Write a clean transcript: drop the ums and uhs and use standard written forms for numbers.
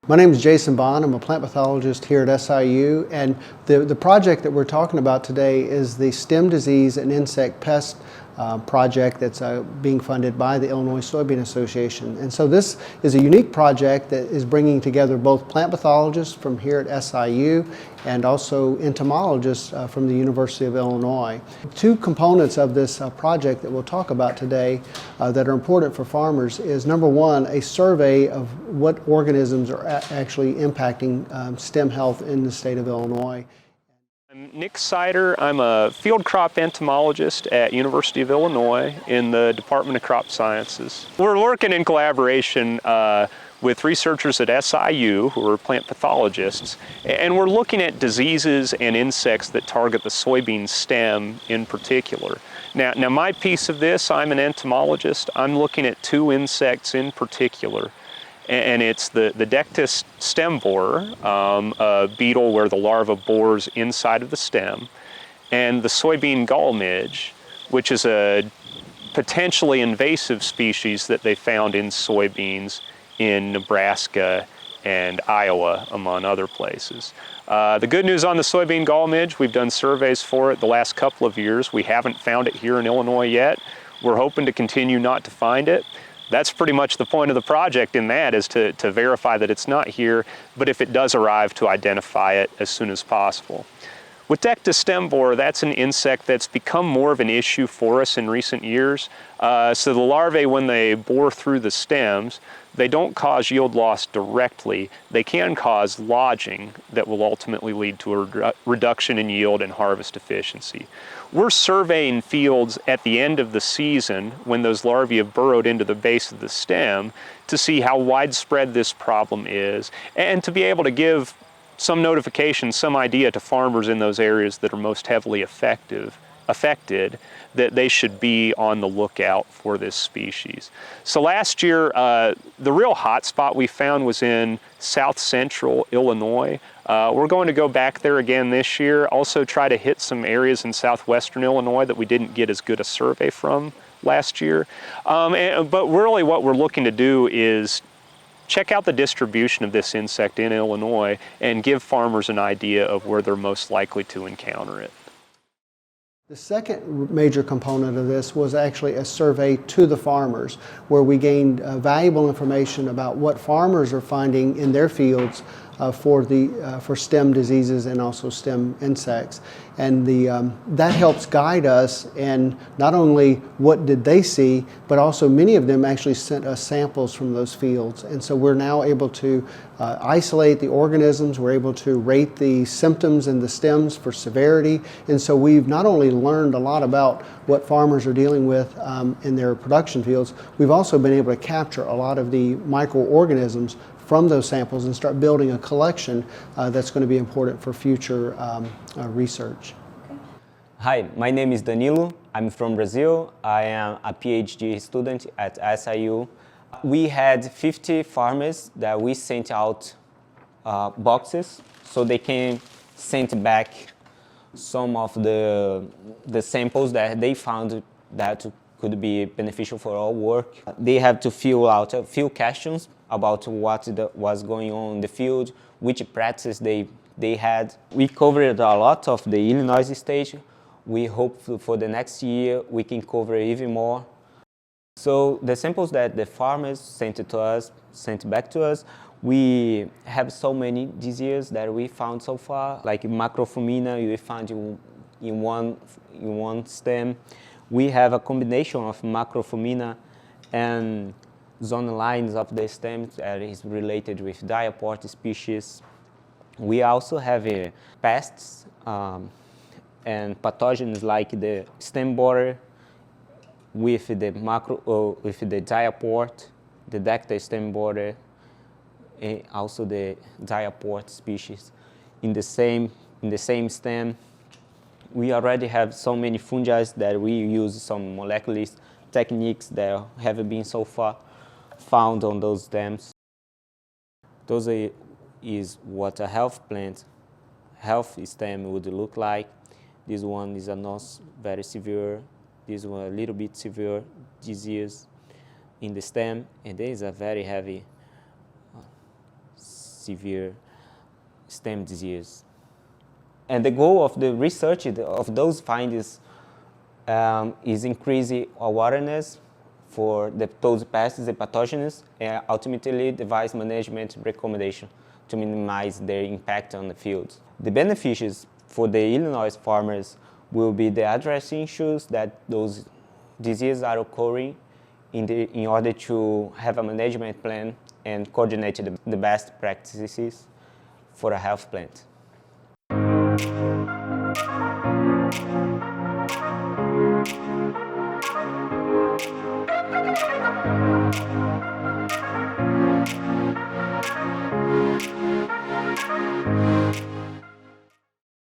My name is Jason Bond. I'm a plant pathologist here at SIU, and the project that we're talking about today is the stem disease and insect pest project that's being funded by the Illinois Soybean Association. And so this is a unique project that is bringing together both plant pathologists from here at SIU and also entomologists from the University of Illinois. Two components of this project that we'll talk about today that are important for farmers is, number one, a survey of what organisms are actually impacting stem health in the state of Illinois. I'm Nick Sider. I'm a field crop entomologist at University of Illinois in the Department of Crop Sciences. We're working in collaboration with researchers at SIU who are plant pathologists, and we're looking at diseases and insects that target the soybean stem in particular. Now my piece of this, I'm an entomologist. I'm looking at two insects in particular. And it's the Dectus stem borer, a beetle where the larva bores inside of the stem, and the soybean gall midge, which is a potentially invasive species that they found in soybeans in Nebraska and Iowa, among other places. The good news on the soybean gall midge, we've done surveys for it the last couple of years. We haven't found it here in Illinois yet. We're hoping to continue not to find it. That's pretty much the point of the project in that, is to verify that it's not here, but if it does arrive, to identify it as soon as possible. With Dectus stem borer, that's an insect that's become more of an issue for us in recent years. So the larvae, when they bore through the stems, they don't cause yield loss directly. They can cause lodging that will ultimately lead to a reduction in yield and harvest efficiency. We're surveying fields at the end of the season when those larvae have burrowed into the base of the stem to see how widespread this problem is, and to be able to give some notification, some idea to farmers in those areas that are most heavily affected that they should be on the lookout for this species. So last year, the real hot spot we found was in south central Illinois. We're going to go back there again this year, also try to hit some areas in southwestern Illinois that we didn't get as good a survey from last year. But really what we're looking to do is check out the distribution of this insect in Illinois and give farmers an idea of where they're most likely to encounter it. The second major component of this was actually a survey to the farmers, where we gained valuable information about what farmers are finding in their fields for stem diseases and also stem insects. And that helps guide us in not only what did they see, but also many of them actually sent us samples from those fields. And so we're now able to isolate the organisms, we're able to rate the symptoms in the stems for severity. And so we've not only learned a lot about what farmers are dealing with in their production fields, we've also been able to capture a lot of the microorganisms from those samples and start building a collection that's going to be important for future research. Hi, my name is Danilo. I'm from Brazil. I am a PhD student at SIU. We had 50 farmers that we sent out boxes so they can send back some of the samples that they found that could be beneficial for our work. They have to fill out a few questions about what was going on in the field, which practice they had. We covered a lot of the Illinois state. We hope for the next year we can cover even more. So the samples that the farmers sent back to us, we have so many diseases that we found so far, like macrofumina we found in one stem. We have a combination of macrofumina and zone lines of the stem that is related with diaport species. We also have pests and pathogens like the stem borer with the diaport, the Dectus stem borer, and also the diaport species in the same stem. We already have so many fungi that we use some molecular techniques that haven't been so far found on those stems. Those is what a healthy stem would look like. This one is not very severe. This one a little bit severe disease in the stem, and there is a very heavy severe stem disease. And the goal of the research of those findings is increasing awareness for those pests, the pathogens, and ultimately devise management recommendation to minimize their impact on the fields. The benefits for the Illinois farmers will be the addressing issues that those diseases are occurring in order to have a management plan and coordinate the best practices for a health plant.